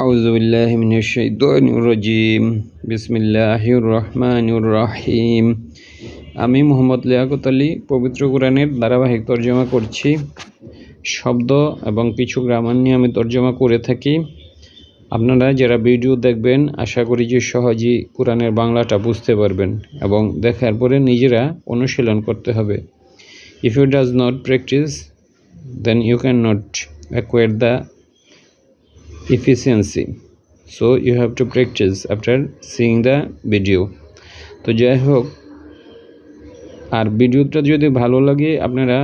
আউযু বিল্লাহি মিনাশ শাইতানির রাজিম। বিসমিল্লাহির রহমানির রহিম। আমি মোহাম্মদ লিয়াকত আলী পবিত্র কোরআনের ধারাবাহিক তর্জমা করছি। শব্দ এবং কিছু গ্রামার নিয়ে আমি তর্জমা করে থাকি। আপনারা যারা ভিডিও দেখবেন আশা করি যে সহজেই কোরআনের বাংলাটা বুঝতে পারবেন এবং দেখার পরে নিজেরা অনুশীলন করতে হবে। If you does not practice, then you cannot acquire the efficiency. So you have to practice after seeing the video. তো যাই হোক, আর ভিডিওটা যদি ভালো লাগে আপনারা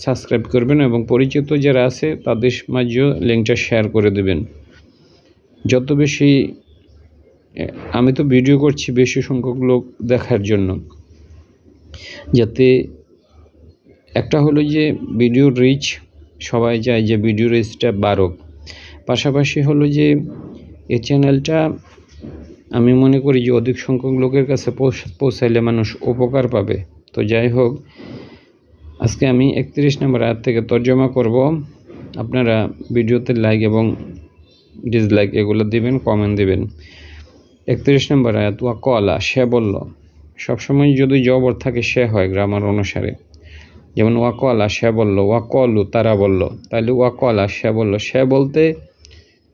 সাবস্ক্রাইব করবেন এবং পরিচিত যারা আছে তাদের মাঝে লিঙ্কটা শেয়ার করে দেবেন। যত বেশি, আমি তো ভিডিও করছি বেশি সংখ্যক লোক দেখার জন্য, যাতে একটা হলো যে ভিডিও রিচ, সবাই চায় যে ভিডিও রিচটা বাড়ুক। পাশাপাশি হলো যে এই চ্যানেলটা আমি মনে করি যে অধিক সংখ্যক লোকের কাছে পৌঁছাইলে মানুষ উপকার পাবে। তো যাই হোক, আজকে আমি 31 নম্বর আয়াত থেকে তর্জমা করব। আপনারা ভিডিওতে লাইক এবং ডিসলাইক এগুলো দিবেন, কমেন্ট দিবেন। 31 নম্বর আয়াত, ওয়া কলা, সে বলল। সবসময় যদি জবর থাকে সে হয় গ্রামার অনুসারে, যেমন ওয়া কলা সে বলল, ওয়া কলু তারা বলল, তাহলে ওয়া কলা সে বলল। সে বলতে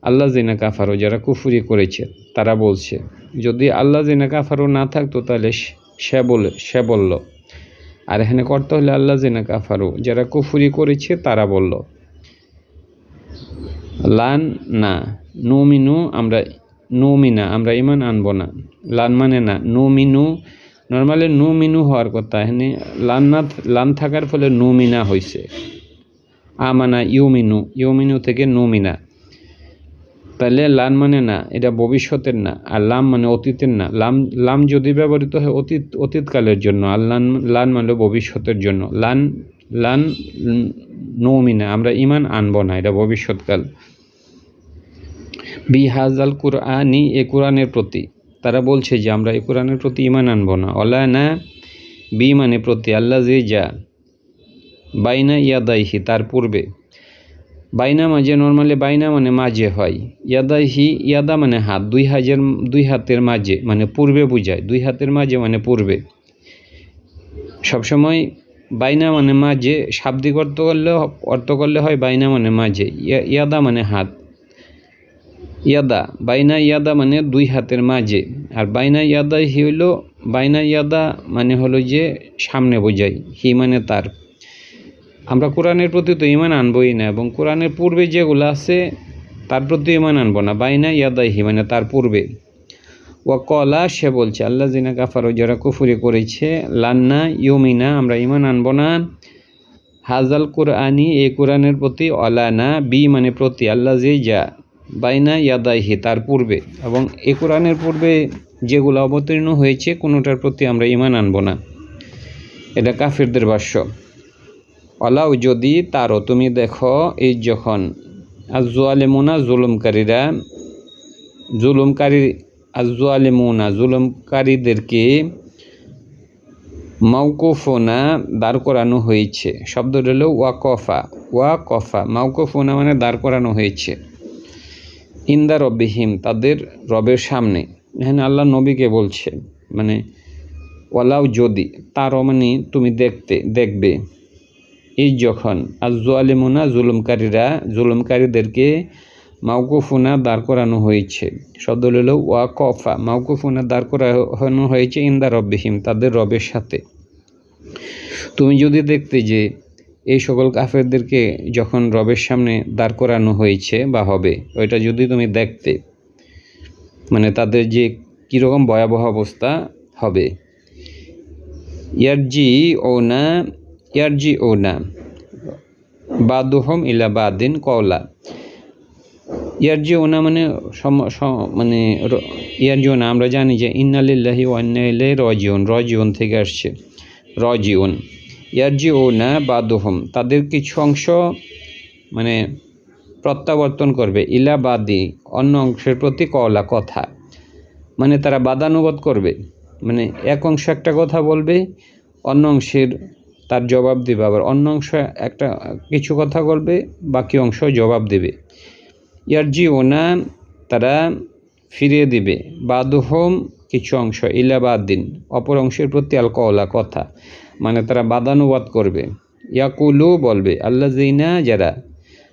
আল্লাহ জিনা কাফারো, যারা কুফুরি করেছে তারা বলছে। যদি আল্লাহ জিনা কাফারো না থাকতো তাহলে সে বলল। আর এখানে করতে হলে আল্লাহ জিনা কাফারো, যারা কুফুরি করেছে তারা বলল। লান না, নুমিনু নুমিনা, আমরা ইমান আনবো না। লান মানে না, নুমিনু, নর্মালি নুমিনু হওয়ার কথা, এখানে লান থাকার ফলে নুমিনা হয়েছে। আমানা ইউমিনু থেকে নুমিনা। তাহলে লান মানে না, এটা ভবিষ্যতের না। আর লাম মানে অতীতের না। লাম যদি ব্যবহৃত হয় অতীতকালের জন্য, আর লান মানে ভবিষ্যতের জন্য। লান নুমিনা, আমরা ইমান আনবো না, এটা ভবিষ্যৎকাল। বিহাজাল কুরআনি, এ কোরআনের প্রতি তারা বলছে যে আমরা এই কোরআনের প্রতি ইমান আনবো না। অলা না, বি মানে প্রতি, আল্লাহ যে যা, বাইনা ইয়াদাইহি তার পূর্বে। বাইনা মাঝে, নর্মালি বাইনা মানে মাঝে হয়। ইয়াদাইহি, ইয়াদা মানে হাত, দুই হাতের মাঝে মানে পূর্বে বুঝায়। দুই হাতের মাঝে মানে পূর্বে। সবসময় বাইনা মানে মাঝে, শাব্দিক অর্থ করলে হয় বাইনা মানে মাঝে, ইয়াদা মানে হাত। ইয়াদা, বাইনা ইয়াদা মানে দুই হাতের মাঝে। আর বাইনা ইয়াদা হি হইল, বাইনা ইয়াদা মানে হলো যে সামনে বোঝায়, হি মানে তার। আমরা কোরআনের প্রতি তো ইমান আনবই না, এবং কোরআনের পূর্বে যেগুলো আছে তার প্রতি ইমান আনবো না। বাইনা ইয়াদা হি মানে তার পূর্বে। ওয়া কলা সে বলছে, আল্লাহ জিনা কাফারো, যারা কুফুরি করেছে, লান্না ইউমিনা, আমরা ইমান আনবো না। হাজাল কোরআনি, এই কোরআনের প্রতি। অলানা, বি মানে প্রতি, আল্লাহ যে যা, বাইনা ইয়াদাইহি তার পূর্বে, এবং এ কোরআনের পূর্বে যেগুলো অবতীর্ণ হয়েছে কোনোটার প্রতি আমরা ইমান আনবো না। এটা কাফিরদের ভাষ্য। অলাও যদি, তারও তুমি দেখো, এই যখন আজ-জালিমুনা জুলুমকারীদেরকে মাওকুফুনা দাঁড় করানো হয়েছে। শব্দটা হলো ওয়াকফা। মাওকুফুনা মানে দাঁড় করানো হয়েছে। ইন্দা রব্বিহিম, তাদের রবের সামনে। এখানে আল্লাহ নবীকে বলছে, মানে ওয়ালাও যদি, তারও মানে তুমি দেখবে। এই যখন আজ-জালিমুনা জুলুমকারীদেরকে মাওকুফুনা দাঁড় করানো হয়েছে। শব্দ হলো ওয়াকফা, মাওকুফুনা দাঁড় করানো হয়েছে ইন্দা রব্বিহিম, তাদের রবের সাথে। তুমি যদি দেখতে যে এই সকল কাফেরদেরকে যখন রবের সামনে দাঁড় করানো হয়েছে বা হবে, ওইটা যদি তুমি দেখতে, মানে তাদের যে কীরকম ভয়াবহ অবস্থা হবে। ইয়ারজি ওনা বাদুহম ইলা বাদিন কওলা। ইয়ারজি ওনা মানে ইয়ারজি ওনা, আমরা জানি যে ইন্না লিল্লাহি ওয়া ইন্না ইলাইহি রাজিউন থেকে আসছে, রাজিউন। ইয়ারজি ওনা বাদুহম, তাদের কিছু অংশ মানে প্রত্যাবর্তন করবে, ইলা বাদি অন্য অংশের প্রতি, কওলা কথা, মানে তারা বাদানুবাদ করবে। মানে এক অংশ একটা কথা বলবে, অন্য অংশের তার জবাব দিবে, আবার অন্য অংশ একটা কিছু কথা বলবে, বাকি অংশ জবাব দেবে। ইয়ারজিউনা তারা ফিরিয়ে দিবে, বাদুহুম কিছু অংশ, ইলা বাদিন অপর অংশের প্রতি আল কওলা কথা, মানে তারা বাদানুবাদ করবে। ইয়াকুলু বলবে আল্লাযিনা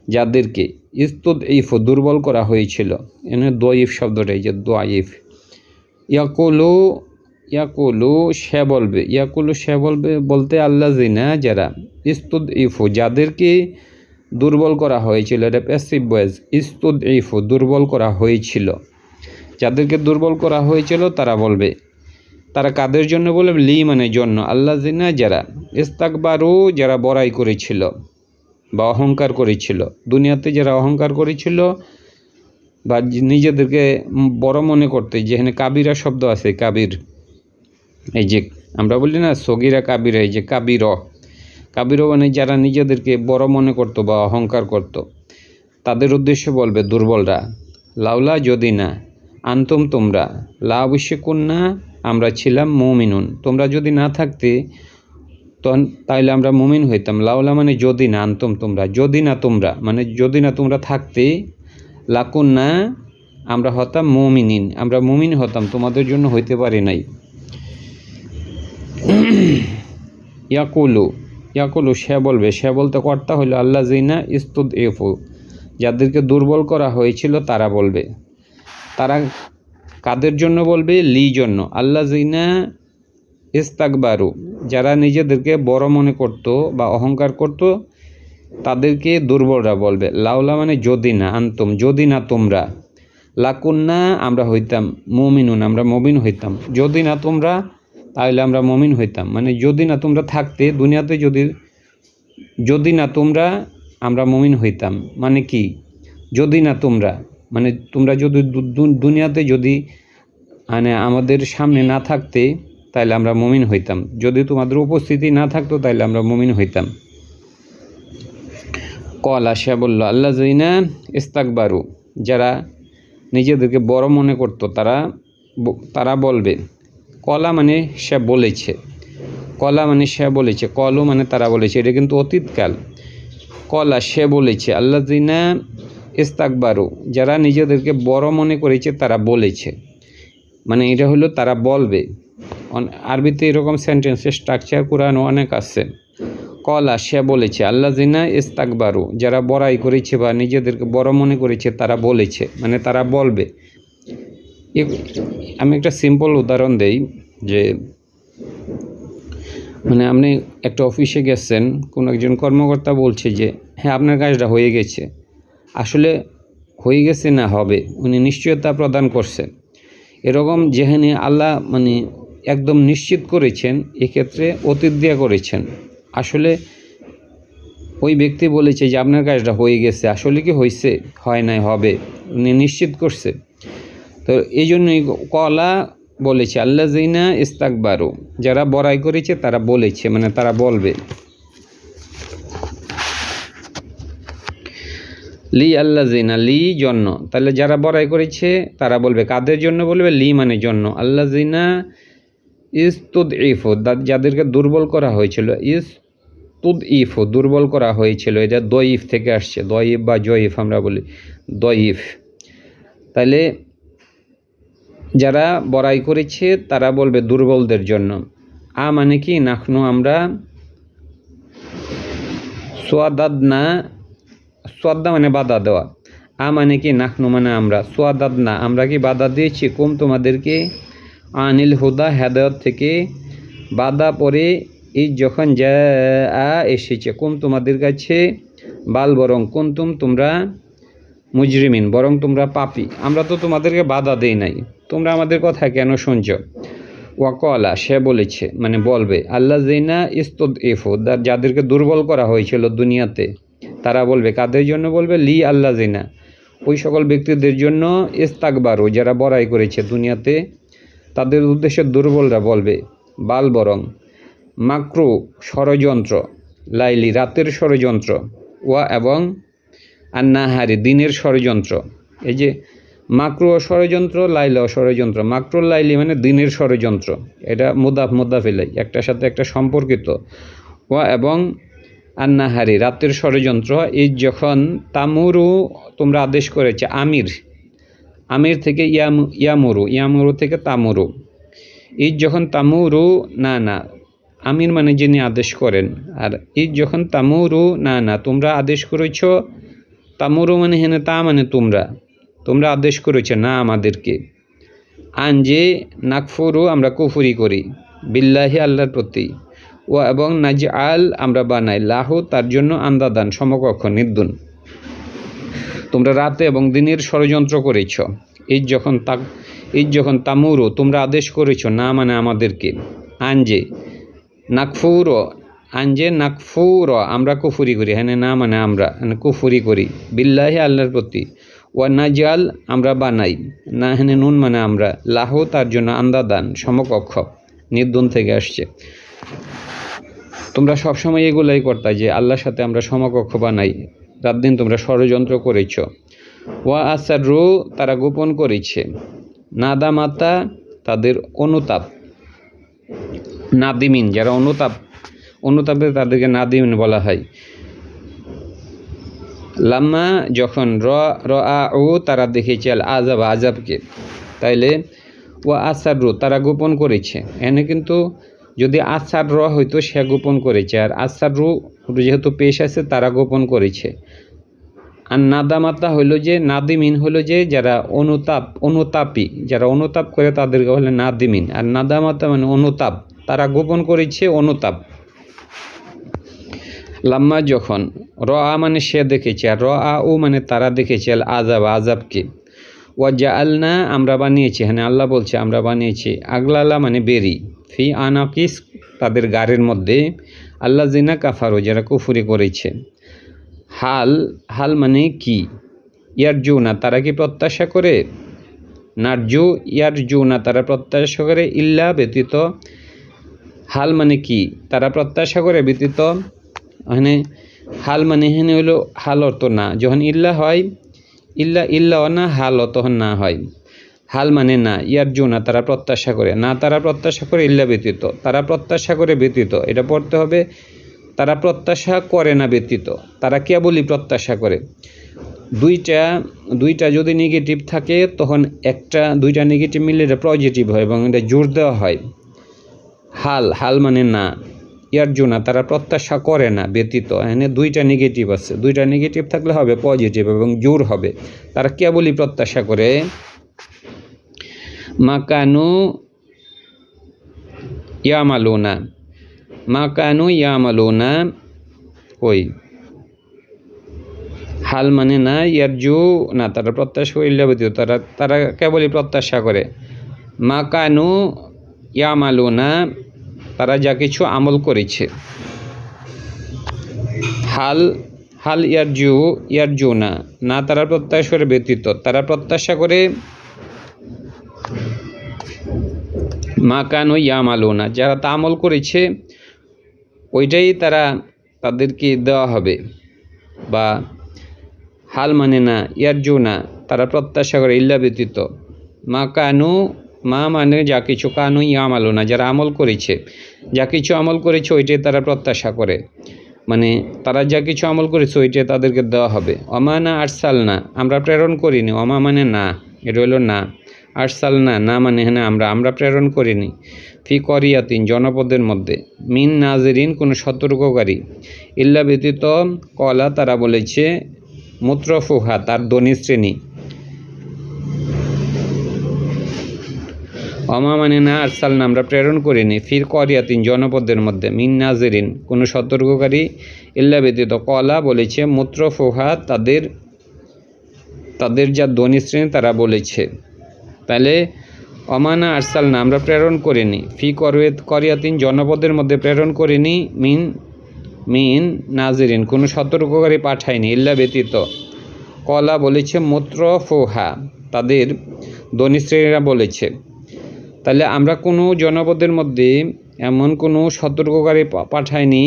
যাদেরকে ইস্তুদঈফ দুর্বল করা হয়েছিল, এখানে দয়ীফ শব্দটাই যে দয়ীফ। ইয়াকুলু সে বলবে বলতে আল্লাযিনা ইস্তুদঈফ যাদেরকে দুর্বল করা হয়েছিল, এটা প্যাসিভ ভয়েস, ইস্তুদঈফ দুর্বল করা হয়েছিল, যাদেরকে দুর্বল করা হয়েছিল তারা বলবে, তারা কাদের জন্য বলবে, লি মানে জন্য, আল্লাযিনা ইস্তাকবারু যারা বড়াই করেছিল বা অহংকার করেছিল, দুনিয়াতে যারা অহংকার করেছিল বা নিজেদেরকে বড় মনে করতে, যেখানে কাবিরা শব্দ আছে, কাবির, এই যে আমরা বলি না সগিরা কাবিরা, এই যে কাবিরও মানে যারা নিজেদেরকে বড় মনে করতো বা অহংকার করত, তাদের উদ্দেশ্যে বলবে দুর্বলরা, লাউলা যদি না, আনতুম তোমরা, লা অবশ্যই কন্যা আমরা ছিলাম, মুমিনুন তোমরা যদি না থাকতে তাহলে আমরা মুমিন হইতাম। লাউলা মানে যদি না, আনতুম তোমরা, যদি না তোমরা মানে যদি না তোমরা থাকতে, লাকুন্না আমরা হতাম, মুমিনিন আমরা মুমিন হতাম, তোমাদের জন্য হইতে পারি নাই। ইয়াকুলু সে বলতে কর্তা হইল আল্লাযিনা ইস্তুদঈফু যাদেরকে দুর্বল করা হয়েছিল, তারা বলবে, তারা কাদের জন্য বলবে, লি জন্য, আল্লাযিনা ইস্তাকবারু যারা নিজেদেরকে বড় মনে করত বা অহংকার করত, তাদেরকে দুর্বলরা বলবে। লাউলা মানে যদি না, আনতুম যদি না তোমরা, লাকুন্না আমরা হইতাম, মুমিনুন আমরা মুমিন হইতাম, যদি না তোমরা তাহলে আমরা মুমিন হইতাম, মানে যদি না তোমরা থাকতে দুনিয়াতে, যদি না তোমরা আমরা মুমিন হইতাম, মানে কি, যদি না তোমরা মানে তোমরা যদি দুনিয়াতে যদি মানে আমাদের সামনে না থাকতে তাহলে আমরা মুমিন হইতাম, যদি তোমাদের উপস্থিতি না থাকতো তাহলে আমরা মুমিন হইতাম। কলা সে বলল আল্লাযিনা ইস্তাকবারু যারা নিজেদেরকে বড় মনে করত, তারা বলবে, কলা মানে সে বলেছে, কলু মানে তারা বলেছে, এটা কিন্তু অতীতকাল। কলা সে বলেছে, আল্লাযিনা ইস্তাকবারু যারা নিজেদেরকে বড় মনে করেছে তারা বলেছে, মানে এটা হলো তারা বলবে। আরবিতে এরকম সেন্টেন্সের স্ট্রাকচার কোরআনে অনেক আছে। কলা সে বলেছে, আল্লাযিনা ইস্তাকবারু যারা বড়াই করেছে বা নিজেদেরকে বড় মনে করেছে তারা বলেছে, মানে তারা বলবে। আমি একটা সিম্পল উদাহরণ দেই, যে মানে আপনি একটা অফিসে গেছেন, কোনো একজন কর্মকর্তা বলছে যে হ্যাঁ আপনার কাজটা হয়ে গেছে, আসলে হয়ে গেছে না হবে, উনি নিশ্চয়তা প্রদান করছেন, এরকম যেখানে আল্লাহ মানে একদম নিশ্চিত করেছেন, এক্ষেত্রে অতীত দিয়া করেছেন, আসলে ওই ব্যক্তি বলেছে যে আপনার কাজটা হয়ে গেছে, আসলে কি হয়েছে, হয় নাই, হবে, উনি নিশ্চিত করছে। তো এই জন্যই কলা বলেছে, আল্লাযিনা ইস্তাকবারু যারা বড়াই করেছে তারা বলেছে, মানে তারা বলবে। লি আল্লাযিনা লি জন্য, তাহলে যারা বড়াই করেছে তারা বলবে, কাদের জন্য বলবে, লি মানে জন্য, আল্লাযিনা ইস্তুদঈফু যাদেরকে দুর্বল করা হয়েছিল, ইস্তুদঈফু দুর্বল করা হয়েছিল, এটা দয়ীফ থেকে আসছে, দয়ীফ বা জয়ীফ আমরা বলি, দয়ীফ। তাহলে যারা বড়াই করেছে তারা বলবে দুর্বলদের জন্য। মানে কি, নাখনু আমরা, সোয়াদাদনা সোয়াদা মানে বাধা দেওয়া, মানে কি, নাখনু মানে আমরা, সোয়াদাদনা আমরা কি বাধা দিয়েছি, কুম তোমাদেরকে, আনিল হুদা হেদায়ত থেকে, বাধা পরে এই যখন এসেছে, কুম তোমাদের কাছে, বাল বরং কুনতুম তোমরা, মুজরিমিন বরং তোমরা পাপী, আমরা তো তোমাদেরকে বাধা দেই নাই, তোমরা আমাদের কথা কেন শুনছ। ওয়াকলা সে বলেছে মানে বলবে, আল্লাযিনা ইস্তুদঈফু যাদেরকে দুর্বল করা হয়েছিল দুনিয়াতে, তারা বলবে, কাদের জন্য বলবে, লি আল্লাযিনা ওই সকল ব্যক্তিদের জন্য, ইস্তাকবারু যারা বড়াই করেছে দুনিয়াতে, তাদের উদ্দেশ্যে দুর্বলরা বলবে, বাল বরং, মাকরু ষড়যন্ত্র, লাইলি রাতের ষড়যন্ত্র, ওয়া এবং আন্নাহারি দিনের ষড়যন্ত্র, এই যে মাকরু ষড়যন্ত্র, লাইলা ষড়যন্ত্র, মাকরুল লাইলি মানে দিনের ষড়যন্ত্র, এটা মুদাফ ইলাই একটার সাথে একটা সম্পর্কিত। ওয়া এবং আন্নাহারি রাতের ষড়যন্ত্র, এই যখন তামুরু তোমরা আদেশ করেছে, আমির থেকে ইয়ামুরু থেকে তামুরু, এই যখন তামুরু না আমির মানে যিনি আদেশ করেন, আর এই যখন তামুরু না তোমরা আদেশ করেছ, তামুরু মানে হেনে তা মানে তোমরা আদেশ করেছ না আমাদেরকে, আনজে নাকফুরু আমরা কুফুরি করি, বিল্লাহি আল্লাহর প্রতি, ও এবং নাজআল আমরা বানাই, লাহু তার জন্য, আন্দাদান সমকক্ষ নির্দুন। তোমরা রাতে এবং দিনের ষড়যন্ত্র করেছ, এই যখন তামুরু তোমরা আদেশ করেছ না মানে আমাদেরকে, আনজে নাকফুর আমরা কুফুরি করি, হ্যাঁ না মানে আমরা কুফুরি করি, বিল্লাহি আল্লাহর প্রতি, ওয়া নাজআল আমরা বানাই, না হেনে নুন মানে আমরা, লাহু তার জন্য, আন্দাদান সমকক্ষ, নির্দুন থেকে আসছে। তোমরা সবসময় এগুলাই করতা যে আল্লাহর সাথে আমরা সমকক্ষ বানাই, রাত দিন তোমরা ষড়যন্ত্র করেছ। ওয়া আসারু তারা গোপন করেছে, নাদামাতা তাদের অনুতাপ, নাদিমিন যারা অনুতাপে তাদেরকে নাদিমিন বলা হয়। লাম্মা যখন রাউ তারা দেখেছে আল আজাবকে, তাইলে ওয়া আসারু তারা গোপন করেছে, এনে কিন্তু যদি আসার হয়তো সে গোপন করেছে, আর আসারু যেহেতু পেশ আছে তারা গোপন করেছে। আর নাদামাতা হইলো যে, নাদিমিন হলো যে যারা অনুতাপী যারা অনুতাপ করে তাদেরকে হলে নাদিমিন, আর নাদামাতা মানে অনুতাপ, তারা গোপন করেছে অনুতাপ। লাম্মা যখন মানে সে দেখেছে, আর উ মানে তারা দেখেছে আল আজাবকে, ওয়া জাআলনা আমরা বানিয়েছি, হ্যাঁ আল্লাহ বলছে আমরা বানিয়েছি, আগলালা মানে বেরি, ফি আনাকিস তাদের গাড়ির মধ্যে, আল্লাহ জিনা কাফারু যারা কুফুরি করেছে। হাল মানে কি, ইয়ারজুনা তারা কি প্রত্যাশা করে, ইয়ারজুনা তারা প্রত্যাশা করে, ইল্লা ব্যতীত, হাল মানে কি তারা প্রত্যাশা করে ব্যতীত, মানে হাল মানে হেনে হলো হাল অর্থ না, যখন ইল্লা হয় ইল্লা না হাল তখন না হয়, হাল মানে না, ইয়ারজুনা তারা প্রত্যাশা করে, না তারা প্রত্যাশা করে, ইল্লা ব্যতীত তারা প্রত্যাশা করে ব্যতীত, এটা পড়তে হবে, তারা প্রত্যাশা করে না ব্যতীত, তারা কেবলই প্রত্যাশা করে। দুইটা যদি নেগেটিভ থাকে তখন দুইটা নেগেটিভ মিলে এটা পজিটিভ হয় এবং এটা জোর দেওয়া হয়। হাল মানে না, ইয়ারজুনা তারা প্রত্যাশা করে না ব্যতীত, এখানে দুইটা নেগেটিভ আছে, দুইটা নেগেটিভ থাকলে হবে পজিটিভ এবং জোর হবে, তারা কেবলই প্রত্যাশা করে। মাকানু ইয়ামালুনা ওই হাল মানে না, ইয়ারজু না তারা প্রত্যাশা করে, ইল্লা ব্যতীত তারা কেবলই প্রত্যাশা করে। মাকানু ইয়ামালুনা তারা যা কিছু আমল করেছে। হাল ইয়ারজু না তারা প্রত্যাশা করে ব্যতীত তারা প্রত্যাশা করে, মাকানু ইয়ামালুনা যারা তা আমল করেছে ওইটাই তাদেরকে দেওয়া হবে, বা হাল মানে না, ইয়ারজুনা তারা প্রত্যাশা করে, ইল্লা ব্যতীত, মা মানে যা কিছু, কানু ইয়ামালুনা যারা আমল করেছে, যা কিছু আমল করেছে ওইটাই তারা প্রত্যাশা করে, মানে তারা যা কিছু আমল করেছে ওইটাই তাদেরকে দেওয়া হবে। অমানা আরসালনা আমরা প্রেরণ করিনি, অমা মানে না, এটা হলো না, আরসালনা না মানে হ্যাঁ আমরা প্রেরণ করিনি, ফি করিয়াতিন জনপদের মধ্যে, মিন নাজিরিন কোনো সতর্ককারী, ইল্লা ব্যতীত, কলা তারা বলেছে, মুত্রফুহা তার ধনী শ্রেণী, অমা মানে না, আরসালনা আমরা প্রেরণ করিনি, ফির করিয়াতিন জনপদের মধ্যে, মিন নাজিরিন কোনো সতর্ককারী, ইল্লা ব্যতীত, কলা বলেছে, মুত্রফুহা তাদের যা ধনী শ্রেণী তারা বলেছে। তাহলে অমানা আরসালনা আমরা প্রেরণ করিনি, ফি করিয়াতিন জনপদের মধ্যে প্রেরণ করিনি, মিন নাজিরিন কোনো সতর্ককারী পাঠায়নি, ইল্লা ব্যতীত, কলা বলেছে, মুত্রফুহা তাদের ধনী শ্রেণীরা বলেছে। তাহলে আমরা কোনো জনপদের মধ্যে এমন কোনো সতর্ককারী পাঠাইনি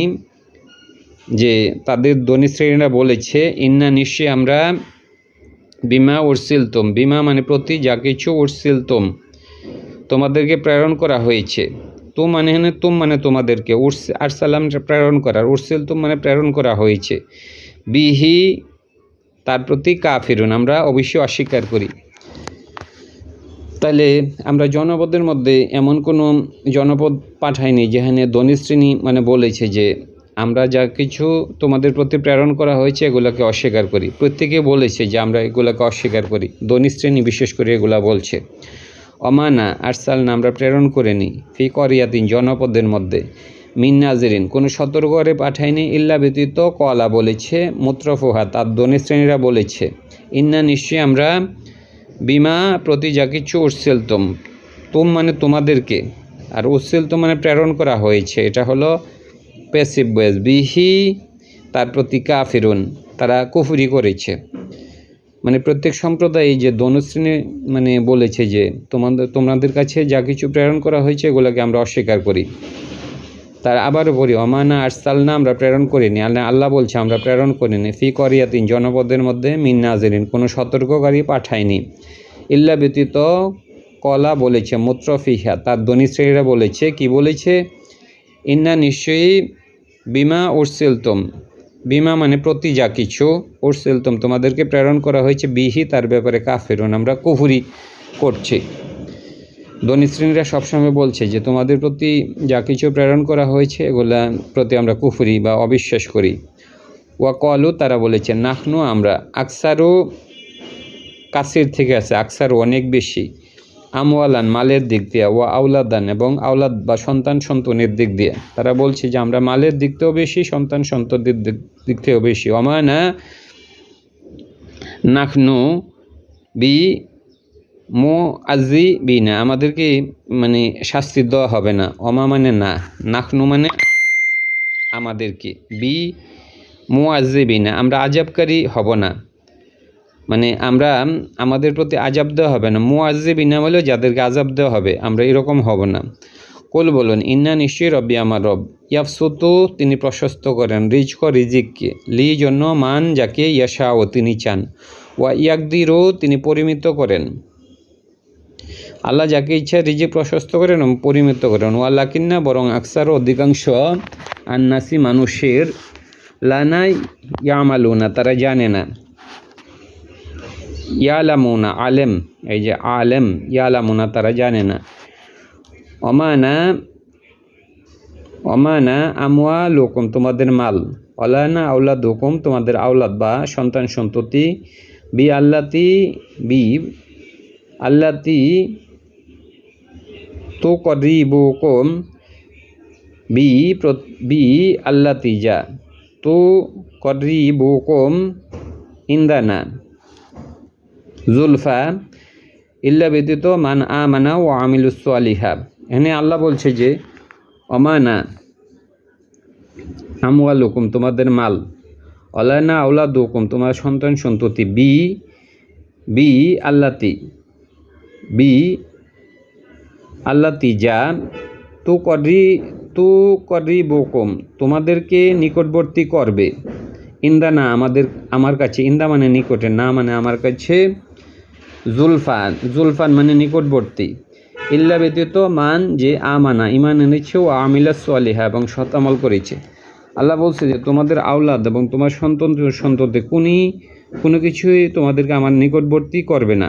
যে তাদের ধনী শ্রেণীরা বলেছে, ইন্না নিশ্চয়ই আমরা, বিমা উরসিলতুম, বিমা মানে প্রতি যা কিছু, উরসিলতুম তোমাদেরকে প্রেরণ করা হয়েছে, তো মানে এখানে তুম মানে তোমাদেরকে, আরসালাম প্রেরণ করার, উরসিল তুম মানে প্রেরণ করা হয়েছে, বিহি তার প্রতি কাফিরুন আমরা অবশ্যই অস্বীকার করি। তাহলে আমরা জনপদের মধ্যে এমন কোনো জনপদ পাঠাইনি যেখানে ধনী শ্রেণী মানে বলেছে যে আমরা যা কিছু তোমাদের প্রতি প্রেরণ করা হয়েছে এগুলোকে অস্বীকার করি। প্রত্যেকে বলেছে যে আমরা এগুলোকে অস্বীকার করি, ধনী শ্রেণী বিশেষ করে এগুলা বলছে। অমানা আরসালনা আমরা প্রেরণ করিনি, ফি করিয়াতিন জনপদের মধ্যে, মিন নাজিরিন কোনো সতর্ক করে পাঠায়নি, ইল্লা ব্যতীত কলা বলেছে, মুত্রফুহা তার ধনী শ্রেণীরা বলেছে, ইন্না নিশ্চয়ই আমরা, বিমা প্রতি যা কিছু উরসিলতুম, তুম মানে তোমাদেরকে, আর উরসিলতুম মানে প্রেরণ করা হয়েছে, এটা হলো প্যাসিভ ভয়েস, বিহি তার প্রতি কাফিরুন তারা কুফরি করেছে। মানে প্রত্যেক সম্প্রদায় যে ধনুশ্রেণী মানে বলেছে যে তোমাদের কাছে যা কিছু প্রেরণ করা হয়েছে এগুলোকে আমরা অস্বীকার করি। তার আবারও বলি, অমানা আরসালনা আমরা প্রেরণ করিনি, আল্লাহ বলছে আমরা প্রেরণ করিনি, ফি করিয়াতিন জনপদের মধ্যে, মিন নাজিরিন কোনো সতর্ককারী পাঠায়নি, ইল্লা ব্যতীত কলা বলেছে, মুত্রফিহা তার ধনী শ্রেণীরা বলেছে, কি বলেছে, ইন্না নিশ্চয়ই, বিমা উরসিলতুম, বিমা মানে প্রতি যা কিছু, উরসিলতুম তোমাদেরকে প্রেরণ করা হয়েছে, বিহি তার ব্যাপারে কাফিরুন আমরা কুফরি করছি। ধনী শ্রেণীরা সবসময় বলছে যে তোমাদের প্রতি যা কিছু প্রেরণ করা হয়েছে এগুলা প্রতি আমরা কুফরি বা অবিশ্বাস করি। ওয়া কলু তারা বলেছে, নাহনু আমরা, আকসারু কাসির থেকে আছে, আকসারু অনেক বেশি, আমওয়ালান মালের দিক দিয়ে, ওয়া আউলাদান এবং আউলাদ বা সন্তান সন্তনের দিক দিয়ে, তারা বলছে যে আমরা মালের দিক থেকেও বেশি, সন্তান সন্ততির দিক থেকেও বেশি। অমানা নাহনু বি মো আজি বিনা আমাদেরকে মানে শাস্তি দেওয়া হবে না, অমা মানে না, নাখনু মানে আমাদেরকে, বি মো আজি বিনা আমরা আজাবকারী হব না, মানে আমরা আমাদের প্রতি আজাব দেওয়া হবে না, মো আজি বিনা বলেও যাদেরকে আজাব দেওয়া হবে আমরা এরকম হব না। কুল বলুন, ইন্না নিশ্চয়ই রব্বি আমার রব, ইয়াফসুতু তিনি প্রশস্ত করেন, রিজক রিজিককে, লি জন্য, মান যাকে, ইয়াশাও তিনি চান, ওয়া ইয়াকদিরু তিনি পরিমিত করেন, আল্লাহ যাকে ইচ্ছা রিজিক প্রশস্ত করেন এবং পরিমিত করেন, ওয়ালাকিন্না বরং আকসার অধিকাংশ, আন্নাসি মানুষের, লানাই ইয়ামালুনা তারা জানে না, ইয়ালামুনা আলেম এই যে আলেম, ইয়ালামুনা তারা জানে না। অমানা আমওয়ালুকুম তোমাদের মাল, অলানা আউলাদুকুম তোমাদের আওলাদ বা সন্তান সন্ততি, বি আল্লাতি তো করিবুকুম, বি আল্লাতি যা, তো করিবুকুম ইন্দানা জুলফা, ইল্লা ব্যতীত, মান আমানা ও আমিলুস সালিহা। এখানে আল্লাহ বলছে যে অমানা আমওয়ালুকুম তোমাদের মাল, অলানা আউলাদুকুম তোমার সন্তান সন্ততি, বি আল্লাতি যা, তু করিবুকুম তোমাদেরকে নিকটবর্তী করবে, ইন্দানা আমার কাছে, ইন্দা মানে নিকটে, না মানে আমার কাছে, জুলফান মানে নিকটবর্তী, ইল্লা ব্যতীত, মান যে আমানা ইমান এনেছে, ও আমিলা সালিহা এবং সৎ আমল করেছে। আল্লাহ বলছে যে তোমাদের আওলাদ এবং তোমার সন্ততি কোনো কিছুই তোমাদেরকে আমার নিকটবর্তী করবে না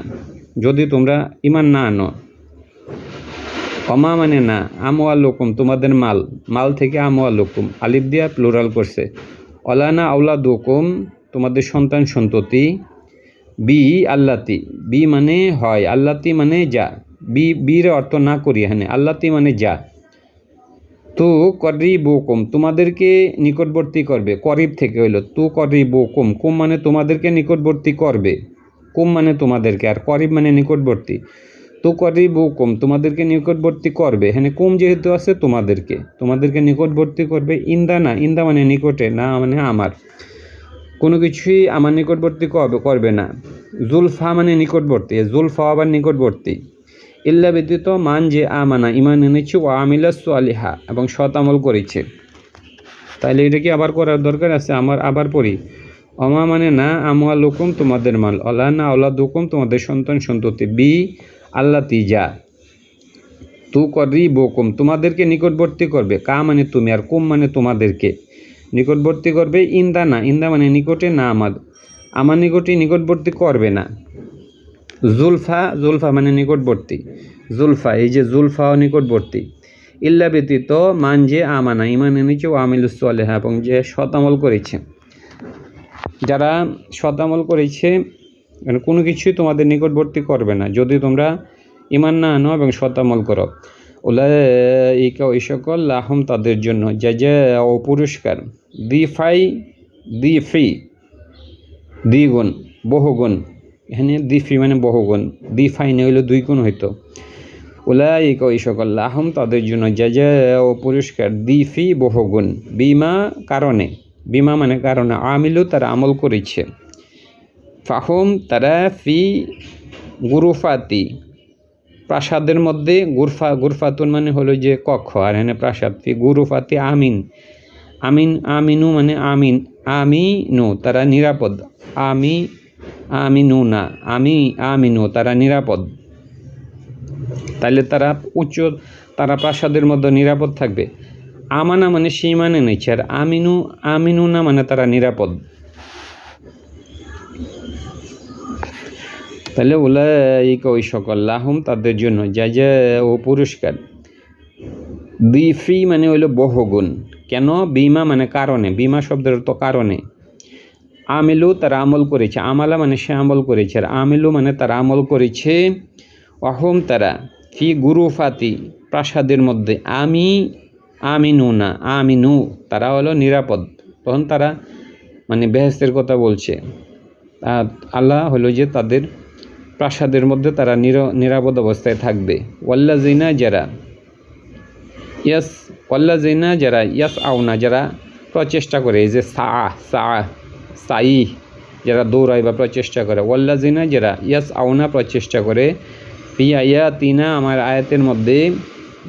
যদি তোমরা ইমান না আনো। অমা মানে না, আমওয়ালুকুম তোমাদের মাল থেকে আমওয়ালুকুম আলিফ দিয়া প্লুরাল করছে, অলানা আউলাদুকুম তোমাদের সন্তান সন্ততি, বি আল্লাতি, বি মানে হয়, আল্লাতি মানে যা, বির অর্থ না করি এখানে, আল্লাতি মানে যা, তু করিবুকুম তোমাদেরকে নিকটবর্তী করবে, করিব থেকে হইলো তু করিবুকুম, কুম মানে তোমাদেরকে নিকটবর্তী করবে, কুম মানে তোমাদেরকে, আর করিব মানে নিকটবর্তী, তু করিবুকুম তোমাদেরকে নিকটবর্তী করবে, এখানে কুম যেহেতু আছে তোমাদেরকে নিকটবর্তী করবে, ইন্দা মানে নিকটে, না মানে আমার, কোনো কিছুই আমার নিকটবর্তী করবে না, জুলফা মানে নিকটবর্তী, জুলফা আবার নিকটবর্তী, ইল্লা ব্যতীত, মান যে আমানা ইমান এনেছে, ও আমিলা সালিহা এবং সৎ আমল করেছে। তাহলে এটা কি আবার করার দরকার আছে? আবার পড়ি, অমা মানে না, আমওয়ালুকুম তোমাদের মাল, অলানা আওলাদুকুম তোমাদের সন্তান সন্ততি, বি আল্লাতি যা, তু করি বকুম তোমাদেরকে নিকটবর্তী করবে, কা মানে তুমি আর কুম মানে তোমাদেরকে নিকটবর্তী করবে, ইন্দা না, ইন্দা মানে নিকটে না, আমার নিকটে নিকটবর্তী করবে না। জুলফা, জুলফা মানে নিকটবর্তী, জুলফা এই যে জুলফাও নিকটবর্তী। ইল্লা ব্যতীত মান যে আমানা ইমান এনেছে, ও আমিলুস সালেহা এবং যে শতামল করেছে, যারা শতামল করেছে মানে কোনো কিছুই তোমাদের নিকটবর্তী করবে না যদি তোমরা ইমান না আনো এবং শতামল করো। উলাইকা ওই সকল লাহুম তাদের জন্য জাযাউ পুরস্কার, দি ফ্রি দ্বিগুণ বহুগুণ, এখানে দিফি মানে বহুগুণ, দিফাইনে হইলো দুই গুণ হইতো। উলাইকা ওই সকল লাহুম তাদের জন্য জাযাউ পুরস্কার, দিফি বহুগুণ, বিমা কারণে, বিমা মানে কারণে, আমিলু তারা আমল করেছে, ফাহুম তারা ফি গুরুফাতি প্রাসাদের মধ্যে, গুরফাতুন মানে হলো যে কক্ষ, আর এখানে প্রাসাদ, ফি গুরুফাতি আমিনু মানে আমিনু তারা নিরাপদ, আমিনু তারা নিরাপদ, তাহলে তারা তারা প্রাসাদের মধ্যে নিরাপদ থাকবে। আমানা মানে সেই মানে নিচ্ছে, আর আমিনু না মানে তারা নিরাপদ। তাহলে উলাইকা ওই সকল লাহুম তাদের জন্য জাযাউ পুরস্কার, দিফি মানে হইল বহুগুণ, কেন, বিমা মানে কারণে, বিমা শব্দের তো কারণে, আমিলু তারা আমল করেছে, আমালা মানে সে আমল করেছে, আর আমিলু মানে তারা আমল করেছে, অহম তারা ফি গুরুফাতি প্রাসাদের মধ্যে, আমিনু তারা হলো নিরাপদ, তখন তারা মানে বেহেশতের কথা বলছে, আল্লাহ হলো যে তাদের প্রাসাদের মধ্যে তারা নিরাপদ অবস্থায় থাকবে। ওয়াল্লাযিনা যারা ইয়াস আউনা যারা প্রচেষ্টা করে, এই যে সাই যারা দৌড়ায় বা প্রচেষ্টা করে, ওয়াল্লাযিনা যারা ইয়াস আউনা প্রচেষ্টা করে, ফি আয়াতিনা আমার আয়াতের মধ্যে,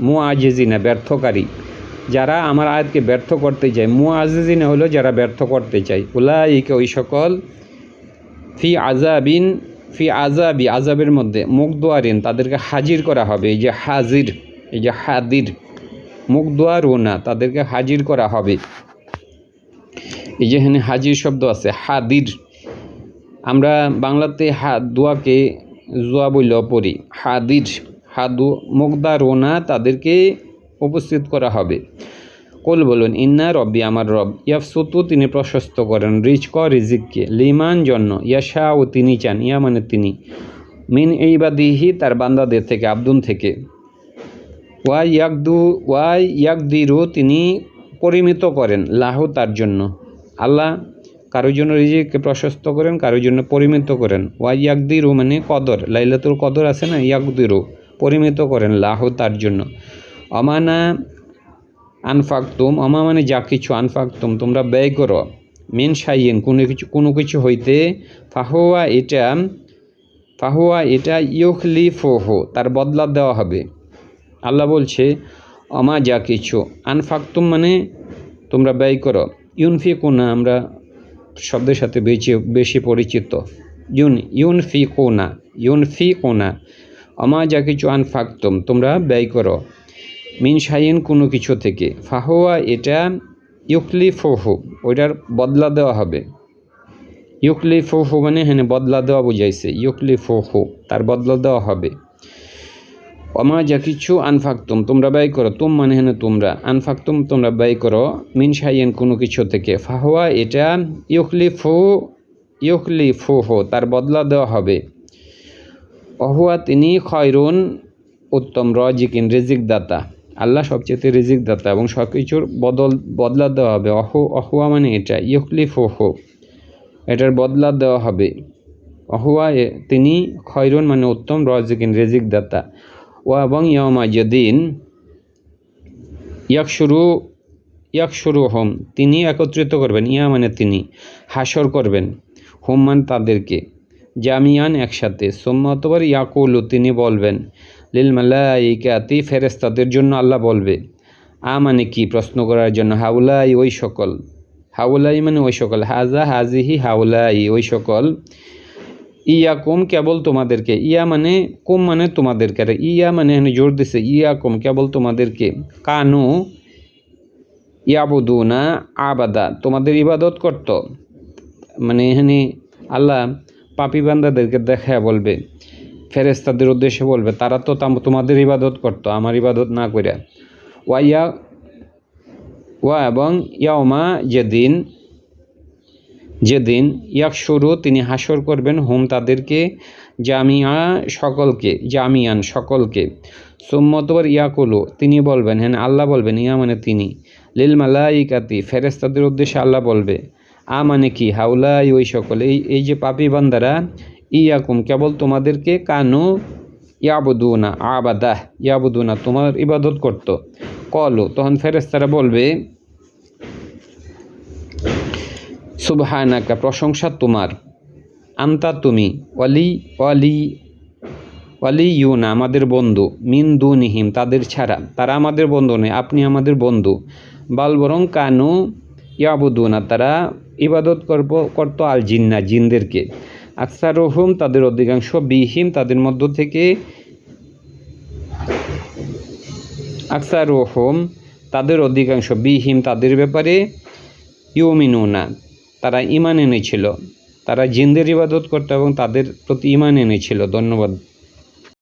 মুআজিজিনা ব্যর্থকারী, যারা আমার আয়াতকে ব্যর্থ করতে চায়, মুআজিজিনা হলো যারা ব্যর্থ করতে চায়, উলাইকা ওই সকল ফি আযাবি আযাবের মধ্যে, মুকদোয়ারিন তাদেরকে হাজির করা হবে, এই যে হাদির, মুকদোয়ারুনা তাদেরকে হাজির করা হবে, এই যে এখানে হাজির শব্দ আছে, হাদির, আমরা বাংলাতে দোয়াকে জোয়া বইলেও পড়ি, হাদু মুকদারুনা তাদেরকে উপস্থিত করা হবে। কল বলুন, ইন্না রব্বি আমার রব, ইয়াফসুতু তিনি প্রশস্ত করেন, রিজিককে, লিমান জন্য, ইয়াশাউ তিনি চান, ইয়া মানে তিনি, মিন ইবাদিহি তার বান্দাদের থেকে, আব্দুন থেকে, ওয়াইয়াকদিরু তিনি পরিমিত করেন, লাহু তার জন্য, আল্লাহ কারোর জন্য রিজিককে প্রশস্ত করেন, কারোর জন্য পরিমিত করেন, ওয়াইয়াকদিরু মানে কদর, লাইলাতুল কদর আছে না, ইয়াকদিরু পরিমিত করেন, লাহু তার জন্য। অমানা আনফাকতুম, অমা মানে যা কিছু, আনফাকতুম তোমরা ব্যয় করো, মিন শাইইন কোনো কিছু হইতে, ফাহুয়া এটা ইউখলিফুহু তার বদলা দেওয়া হবে। আল্লাহ বলছে অমা যা কিছু, আনফাকতুম মানে তোমরা ব্যয় করো, ইউনফিকুনা আমরা শব্দের সাথে বেশি পরিচিত, ইউনফিকুনা অমা যা কিছু, আনফাকতুম তোমরা ব্যয় করো, মিন শাইইন কোনো কিছু থেকে, ফাহুয়া এটা ইউখলিফুহু ওইটার বদলা দেওয়া হবে, ইউখলিফুহু মানে হ্যাঁ বদলা দেওয়া বুঝাইছে, ইউখলিফুহু তার বদলা দেওয়া হবে। অমা যা কিছু আনফাকতুম তোমরা ব্যয় করো, তুম মানে হ্যাঁ তোমরা, আনফাকতুম তোমরা ব্যয় করো, মিন শাইইন কোনো কিছু থেকে, ফাহুয়া এটা ইউখলিফুহু তার বদলা দেওয়া হবে, অহুয়া তিনি খয়রুন উত্তম, রাজিকিন রিজিক দাতা, আল্লাহ সবচেয়ে রিজিক দাতা এবং সব কিছুর বদলা দেওয়া হবে। অহুয়া মানে এটা, ইউখলিফুহু এটার বদলা দেওয়া হবে, অহুয়া তিনি খয়রুন মানে উত্তম, রাজিকিন রিজিক দাতা। ও এবং ইয়াউমা যেদিন, ইয়াকশুরু হোম তিনি একত্রিত করবেন, ইয়া মানে তিনি, হাসর করবেন, হোম মানে তাদেরকে, জামিয়ান একসাথে, সুম্মা অতঃপর ইয়াকুলু তিনি বলবেন, লিল মালাইকাতি ফেরেশতাদের জন্য আল্লাহ বলবে, মানে কি প্রশ্ন করার জন্য, হাউলাই ওই সকল, হাউলাই মানে ওই সকল, হাজিহি হাউলাই ওই সকল, ইয়া কুম কেবল তোমাদেরকে, ইয়া মানে কুম মানে তোমাদেরকে, আর ইয়া মানে এখানে জোর দিছে ইয়া কুম কেবল তোমাদেরকে, কানু ইয়াবুদুনা আবাদা তোমাদের ইবাদত করত। মানে এখানে আল্লাহ পাপী বান্দাদেরকে দেখায় বলবে, ফেরেশতাদের উদ্দেশ্যে বলবে তারা তো তোমাদের ইবাদত করত আমার ইবাদত না করে। ওয়া ওয়া এবং ইয়াউমা যেদিন, যেদিন ইয়াকশুরু তিনি হাসর করবেন হুম তাদেরকে, জামিয়া সকলকে, জামিয়ান সকলকে, সুম্মতবার ইয়াকুলু তিনি বলবেন, হ্যাঁ আল্লাহ বলবেন, ইয়া মানে তিনি, লিল মালাইকাতি ফেরেশতাদের উদ্দেশ্যে আল্লাহ বলবে, মানে কি, হাউলাই ওই সকল, এই যে পাপী বান্দারা, ইয়াকুম কেবল তোমাদেরকে, কানু ইয়াবুদুনা আবাদাহ ইয়াবুদুনা তোমার ইবাদত করত। কলু তখন ফেরেশতারা বলবে, সুবহানাকা প্রশংসা তোমার, আন্তা তুমি, ওয়ালি ইউনা আমাদের বন্ধু, মিন দুনিহিম তাদের ছাড়া, তারা আমাদের বন্ধু নয় আপনি আমাদের বন্ধু, বাল বরং কানু ইয়াবুদুনা তারা ইবাদত করত আল জিন্না জিনদেরকে, আকসারুহুম তাদের অধিকাংশ, বিহিম তাদের মধ্য থেকে, আকসারুহুম তাদের অধিকাংশ, বিহিম তাদের ব্যাপারে, ইউমিনুনা তারা ঈমান এনেছিল, তারা জিনদের ইবাদত করত এবং তাদের প্রতি ঈমান এনেছিল। ধন্যবাদ।